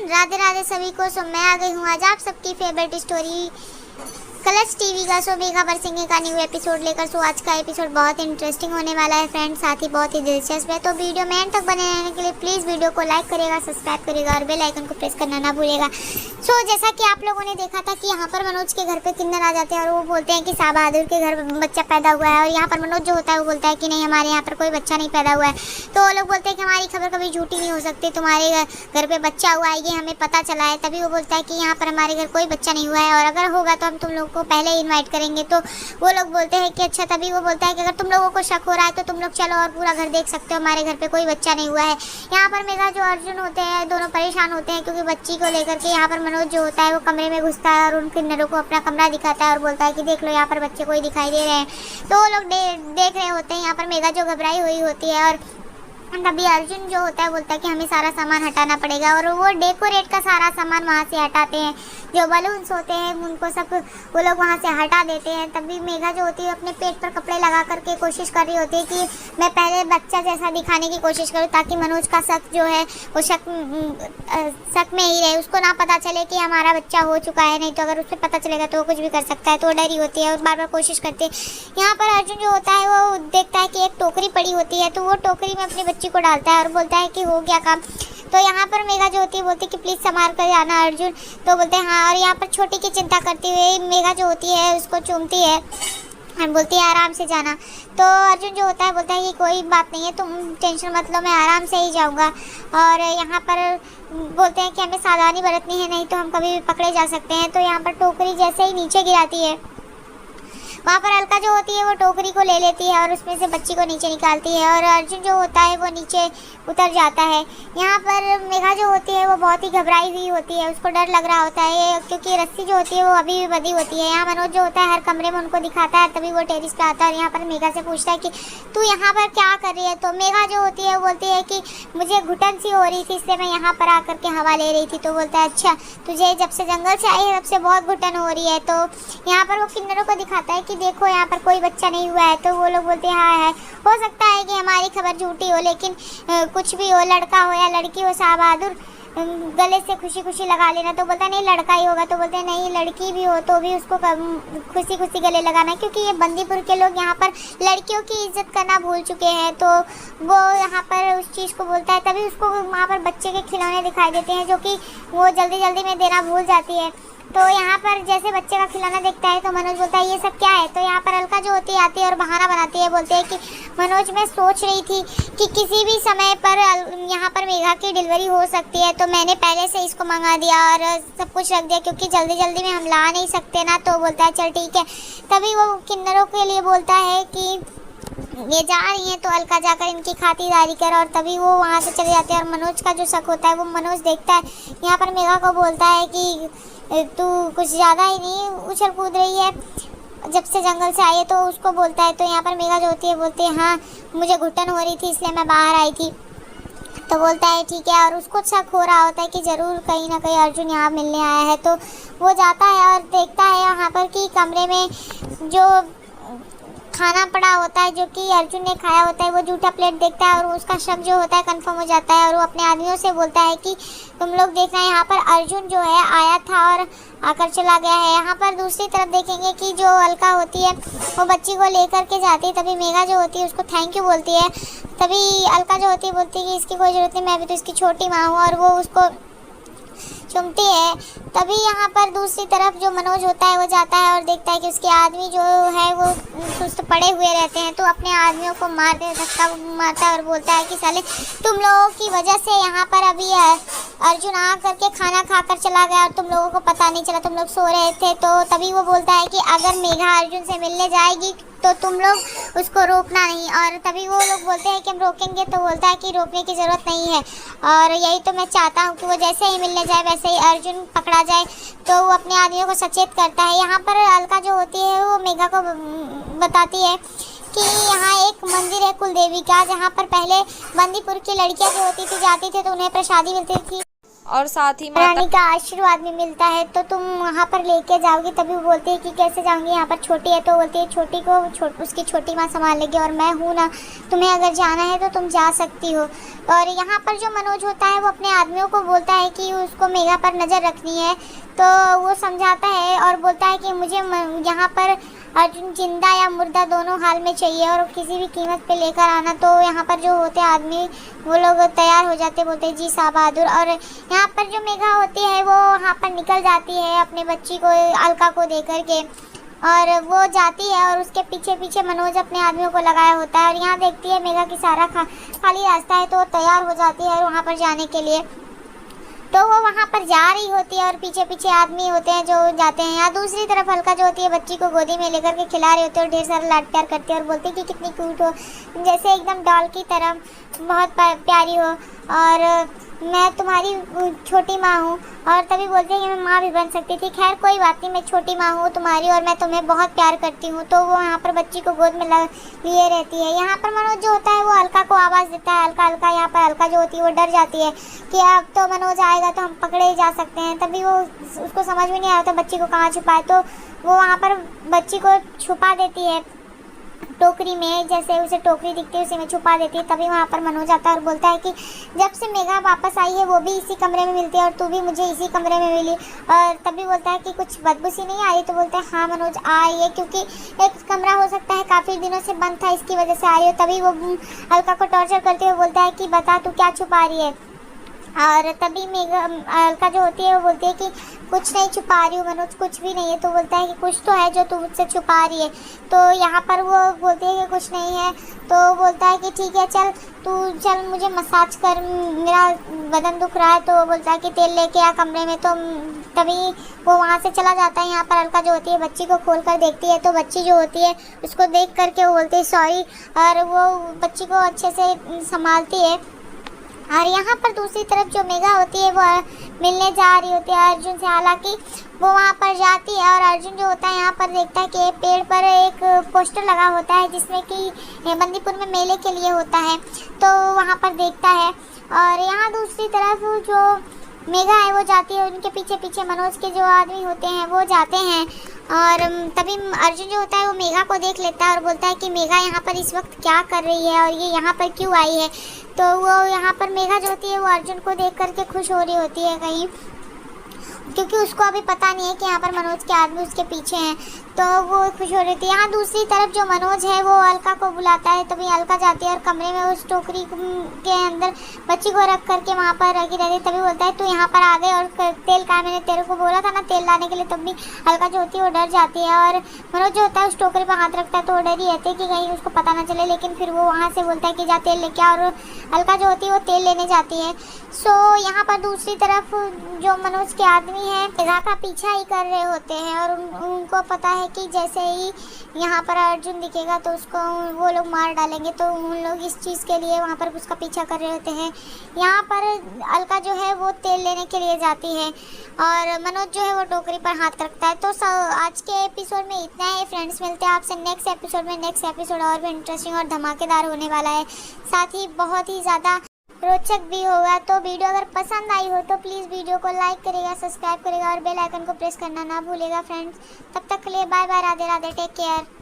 राधे राधे सभी को। सो मैं आ गई हूँ आज आप सबकी फेवरेट स्टोरी कलर्स टीवी का। सो मेघा बरसिंगे का न्यू एपिसोड लेकर। सो आज का एपिसोड बहुत इंटरेस्टिंग होने वाला है फ्रेंड, साथ ही बहुत ही दिलचस्प है। तो वीडियो में एंड तक बने रहने के लिए प्लीज़ वीडियो को लाइक करेगा, सब्सक्राइब करेगा और बेल आइकन को प्रेस करना ना भूलेगा। सो जैसा कि आप लोगों ने देखा था कि यहाँ पर मनोज के घर पे किन्नर आ जाते हैं और वो बोलते हैं कि शाह बहादुर के घर बच्चा पैदा हुआ है। और यहाँ पर मनोज जो होता है वो बोलता है कि नहीं, हमारे यहाँ पर कोई बच्चा नहीं पैदा हुआ है। तो वो लोग बोलते हैं कि हमारी खबर कभी झूठी नहीं हो सकती, तुम्हारे घर पे बच्चा हुआ है ये हमें पता चला है। तभी वो बोलता है कि यहाँ पर हमारे घर कोई बच्चा नहीं हुआ है और अगर होगा तो हम तुम लोग को पहले ही इन्वाइट करेंगे। तो वो लोग बोलते हैं कि अच्छा। तभी वो बोलता है कि अगर तुम लोगों को शक हो रहा है तो तुम लोग चलो और पूरा घर देख सकते हो, हमारे घर पे कोई बच्चा नहीं हुआ है। यहाँ पर मेघा जो अर्जुन होते हैं दोनों परेशान होते हैं क्योंकि बच्ची को लेकर के। यहाँ पर मनोज जो होता है वो कमरे में घुसता है और उन किन्नरों को अपना कमरा दिखाता है और बोलता है कि देख लो यहाँ पर बच्चे कोई दिखाई दे रहे हैं। तो वो लोग देख रहे होते हैं। यहाँ पर मेघा जो घबराई हुई होती है और तभी अर्जुन जो होता है बोलता है कि हमें सारा सामान हटाना पड़ेगा और वो डेकोरेट का सारा सामान वहाँ से हटाते हैं। जो बलून्स होते हैं उनको सब वो लोग वहाँ से हटा देते हैं। तभी मेघा जो होती है अपने पेट पर कपड़े लगा करके कोशिश कर रही होती है कि मैं पहले बच्चा जैसा दिखाने की कोशिश करूँ ताकि मनोज का शक जो है वो शक में ही रहे, उसको ना पता चले कि हमारा बच्चा हो चुका है। नहीं तो अगर उसे पता चलेगा तो वो कुछ भी कर सकता है। तो डरी होती है और बार बार कोशिश करती है। यहाँ पर अर्जुन जो होता है वो देखता है कि एक टोकरी पड़ी होती है तो वो टोकरी में अपनी बच्ची को डालता है और बोलता है कि हो गया काम। तो यहाँ पर मेघा जो होती है बोलती है कि प्लीज़ संभाल कर जाना अर्जुन। तो बोलते हैं हाँ। और यहाँ पर छोटी की चिंता करती हुई मेघा जो होती है उसको चूमती है और बोलती है आराम से जाना। तो अर्जुन जो होता है बोलता है कि कोई बात नहीं है, तुम टेंशन मत लो, मैं आराम से ही जाऊँगा। और यहाँ पर बोलते हैं कि हमें सावधानी बरतनी है, नहीं तो हम कभी भी पकड़े जा सकते हैं। तो यहाँ पर टोकरी जैसे ही नीचे गिराती है वहाँ पर अलका जो होती है वो टोकरी को ले लेती है और उसमें से बच्ची को नीचे निकालती है और अर्जुन जो होता है वो नीचे उतर जाता है। यहाँ पर मेघा जो होती है वो बहुत ही घबराई हुई होती है, उसको डर लग रहा होता है क्योंकि रस्सी जो होती है वो अभी भी बंधी होती है। यहाँ मनोज जो होता है हर कमरे में उनको दिखाता है। तभी वो टेरिस पे आता है और यहाँ पर मेघा से पूछता है कि तू यहाँ पर क्या कर रही है। तो मेघा जो होती है वो बोलती है कि मुझे घुटन सी हो रही थी इसलिए मैं यहाँ पर आकर के हवा ले रही थी। तो बोलता है अच्छा, तुझे जब से जंगल से आई है तब से बहुत घुटन हो रही है। तो यहाँ पर वो किन्नरों को दिखाता है कि देखो यहाँ पर कोई बच्चा नहीं हुआ है। तो वो लोग बोलते हैं हाँ है, हो सकता है कि हमारी खबर झूठी हो, लेकिन कुछ भी हो, लड़का हो या लड़की हो, शाह बहादुर गले से खुशी खुशी लगा लेना। तो बोलता है नहीं लड़का ही होगा। तो बोलते हैं नहीं लड़की भी हो तो भी उसको खुशी खुशी गले लगाना है क्योंकि ये बंदीपुर के लोग यहाँ पर लड़कियों की इज्जत करना भूल चुके हैं। तो वो यहाँ पर उस चीज़ को बोलता है। तभी उसको वहाँ पर बच्चे के खिलौने दिखाई देते हैं जो कि वो जल्दी जल्दी में देना भूल जाती है। तो यहाँ पर जैसे बच्चे का खिलौना देखता है तो मनोज बोलता है ये सब क्या है। तो यहाँ पर अलका जो होती है आती है और बहाना बनाती है, बोलते हैं कि मनोज मैं सोच रही थी कि किसी भी समय पर यहाँ पर मेघा की डिलीवरी हो सकती है तो मैंने पहले से इसको मंगा दिया और सब कुछ रख दिया क्योंकि जल्दी जल्दी में हम ला नहीं सकते ना। तो बोलता है चल ठीक है। तभी वो किन्नरों के लिए बोलता है कि ये जा रही हैं तो अलका जाकर इनकी खातिरदारी कर। और तभी वो वहाँ से चले जाते हैं और मनोज का जो शक होता है वो मनोज देखता है। यहाँ पर मेघा को बोलता है कि तू कुछ ज़्यादा ही नहीं उछल कूद रही है जब से जंगल से आई है। तो उसको बोलता है। तो यहाँ पर मेघा जो होती है बोलती है हाँ मुझे घुटन हो रही थी इसलिए मैं बाहर आई थी। तो बोलता है ठीक है। और उसको शक हो रहा होता है कि ज़रूर कहीं ना कहीं अर्जुन यहाँ मिलने आया है। तो वो जाता है और देखता है यहाँ पर कि कमरे में जो खाना पड़ा होता है जो कि अर्जुन ने खाया होता है वो जूठा प्लेट देखता है और उसका शक जो होता है कंफर्म हो जाता है। और वो अपने आदमियों से बोलता है कि तुम लोग देखना यहाँ पर अर्जुन जो है आया था और आकर चला गया है। यहाँ पर दूसरी तरफ देखेंगे कि जो अलका होती है वो बच्ची को लेकर के जाती है। तभी मेघा जो होती है उसको थैंक यू बोलती है। तभी अलका जो होती है बोलती है कि इसकी कोई ज़रूरत नहीं, मैं भी तो इसकी छोटी माँ हूँ। और वो उसको चुमती है। तभी यहाँ पर दूसरी तरफ जो मनोज होता है वो जाता है और देखता है कि उसके आदमी जो है वो सुस्त पड़े हुए रहते हैं। तो अपने आदमियों को धक्का मारता है और बोलता है कि साले तुम लोगों की वजह से यहाँ पर अभी अर्जुन आ करके खाना खाकर चला गया और तुम लोगों को पता नहीं चला, तुम लोग सो रहे थे। तो तभी वो बोलता है कि अगर मेघा अर्जुन से मिलने जाएगी तो तुम लोग उसको रोकना नहीं। और तभी वो लोग बोलते हैं कि हम रोकेंगे। तो बोलता है कि रोकने की ज़रूरत नहीं है और यही तो मैं चाहता हूँ कि वो जैसे ही मिलने जाए वैसे ही अर्जुन पकड़ा जाए। तो वो अपने आदमियों को सचेत करता है। यहाँ पर अलका जो होती है वो मेघा को बताती है कि यहाँ एक मंदिर है कुलदेवी का, जहाँ पर पहले बंदीपुर की लड़कियाँ जो होती थी जाती थी तो उन्हें प्रसादी मिलती थी और साथ ही रानी का आशीर्वाद भी मिलता है। तो तुम वहाँ पर लेके जाओगी? तभी वो बोलती है कि कैसे जाऊंगी, यहाँ पर छोटी है। तो बोलती है छोटी को उसकी छोटी माँ संभाल लेगी और मैं हूँ ना, तुम्हें अगर जाना है तो तुम जा सकती हो। और यहाँ पर जो मनोज होता है वो अपने आदमियों को बोलता है कि उसको मेघा पर नज़र रखनी है। तो वो समझाता है और बोलता है कि मुझे यहाँ पर अर्जुन जिंदा या मुर्दा दोनों हाल में चाहिए और किसी भी कीमत पे लेकर आना। तो यहाँ पर जो होते आदमी वो लोग तैयार हो जाते, बोलते हैं जी साहब बहादुर। और यहाँ पर जो मेघा होती है वो वहाँ पर निकल जाती है अपने बच्ची को अलका को दे करके, और वो जाती है और उसके पीछे पीछे मनोज अपने आदमियों को लगाया होता है। और यहाँ देखती है मेघा की सारा खाली रास्ता है, तो वो तैयार हो जाती है वहाँ पर जाने के लिए। तो वो वहाँ पर जा रही होती है और पीछे पीछे आदमी होते हैं जो जाते हैं। यहाँ दूसरी तरफ अलका जो होती है बच्ची को गोदी में लेकर के खिला रही होती है और ढेर सारा लाड प्यार करती है और बोलती है कि कितनी क्यूट हो, जैसे एकदम डॉल की तरह बहुत प्यारी हो, और मैं तुम्हारी छोटी माँ हूँ। और तभी बोलती है कि मैं माँ भी बन सकती थी। खैर कोई बात नहीं, मैं छोटी माँ हूँ तुम्हारी और मैं तुम्हें बहुत प्यार करती हूँ। तो वो यहाँ पर बच्ची को गोद में लिए रहती है। यहाँ पर मनोज जो होता है वो अलका को आवाज़ देता है, अलका अलका। यहाँ पर अलका जो होती है वो डर जाती है कि अब तो मनोज आएगा तो हम पकड़े ही जा सकते हैं। तभी वो उसको समझ में नहीं आता बच्ची को कहाँ छुपाए। तो वो वहाँ पर बच्ची को छुपा देती है टोकरी में, जैसे उसे टोकरी दिखती है उसी में छुपा देती है। तभी वहाँ पर मनोज आता है और बोलता है कि जब से मेघा वापस आई है वो भी इसी कमरे में मिलती है और तू भी मुझे इसी कमरे में मिली। और तभी बोलता है कि कुछ बदबू सी नहीं आ रही? तो बोलता है हाँ मनोज आ रही है, क्योंकि एक कमरा हो सकता है काफ़ी दिनों से बंद था, इसकी वजह से आ रही है। तभी वो अलका को टॉर्चर करते हुए बोलता है कि बता तू क्या छुपा रही है। और तभी मेघा अलका जो होती है वो बोलती है कि कुछ नहीं छुपा रही हूँ मनोज, कुछ भी नहीं है। तो बोलता है कि कुछ तो है जो तू मुझसे छुपा रही है। तो यहाँ पर वो बोलती है कि कुछ नहीं है। तो बोलता है कि ठीक है चल तू चल मुझे मसाज कर, मेरा बदन दुख रहा है। तो बोलता है कि तेल लेके आ कमरे में। तो तभी वो वहाँ से चला जाता है। यहाँ पर अलका जो होती है बच्ची को खोल कर देखती है, तो बच्ची जो होती है उसको देख करके वो बोलती है सॉरी, और वो बच्ची को अच्छे से संभालती है। और यहाँ पर दूसरी तरफ जो मेघा होती है वो मिलने जा रही होती है अर्जुन से। हालांकि वो वहाँ पर जाती है और अर्जुन जो होता है यहाँ पर देखता है कि पेड़ पर एक पोस्टर लगा होता है जिसमें कि बंदीपुर में मेले के लिए होता है। तो वहाँ पर देखता है। और यहाँ दूसरी तरफ जो मेघा है वो जाती है, उनके पीछे पीछे मनोज के जो आदमी होते हैं वो जाते हैं। और तभी अर्जुन जो होता है वो मेघा को देख लेता है और बोलता है कि मेघा यहाँ पर इस वक्त क्या कर रही है और ये यहाँ पर क्यों आई है। तो वो यहाँ पर मेघा जो होती है वो अर्जुन को देख करके खुश हो रही होती है कहीं, क्योंकि उसको अभी पता नहीं है कि यहाँ पर मनोज के आदमी उसके पीछे हैं। तो वो खुश हो रही थी। यहाँ दूसरी तरफ जो मनोज है वो अलका को बुलाता है। तभी अलका जाती है और कमरे में उस टोकरी के अंदर बच्ची को रख करके वहाँ पर रखी रहती है। तभी बोलता है तू यहाँ पर आ गए और तेल का मैंने तेरे को बोला था ना तेल लाने के लिए। तब भी अलका जो होती है वो डर जाती है और मनोज जो होता है उस टोकरी पर हाथ रखता है तो वो डर ही रहती है कि कहीं उसको पता ना चले। लेकिन फिर वो वहाँ से बोलता है कि जा तेल लेके आ, और अलका जो होती है वो तेल लेने जाती है। सो यहाँ पर दूसरी तरफ जो मनोज के आदमी हैं मेघा का पीछा ही कर रहे होते हैं और उनको पता है कि जैसे ही यहाँ पर अर्जुन दिखेगा तो उसको वो लोग मार डालेंगे। तो उन लोग इस चीज़ के लिए वहाँ पर उसका पीछा कर रहे होते हैं। यहाँ पर अलका जो है वो तेल लेने के लिए जाती है और मनोज जो है वो टोकरी पर हाथ रखता है। तो आज के एपिसोड में इतना है फ्रेंड्स। मिलते हैं आपसे नेक्स्ट एपिसोड में। नेक्स्ट एपिसोड और भी इंटरेस्टिंग और धमाकेदार होने वाला है, साथ ही बहुत ही ज़्यादा रोचक भी होगा। तो वीडियो अगर पसंद आई हो तो प्लीज़ वीडियो को लाइक करेगा, सब्सक्राइब करेगा और बेल आइकन को प्रेस करना ना भूलेगा फ्रेंड्स। तब तक के लिए bye bye, Radhe Radhe, take care.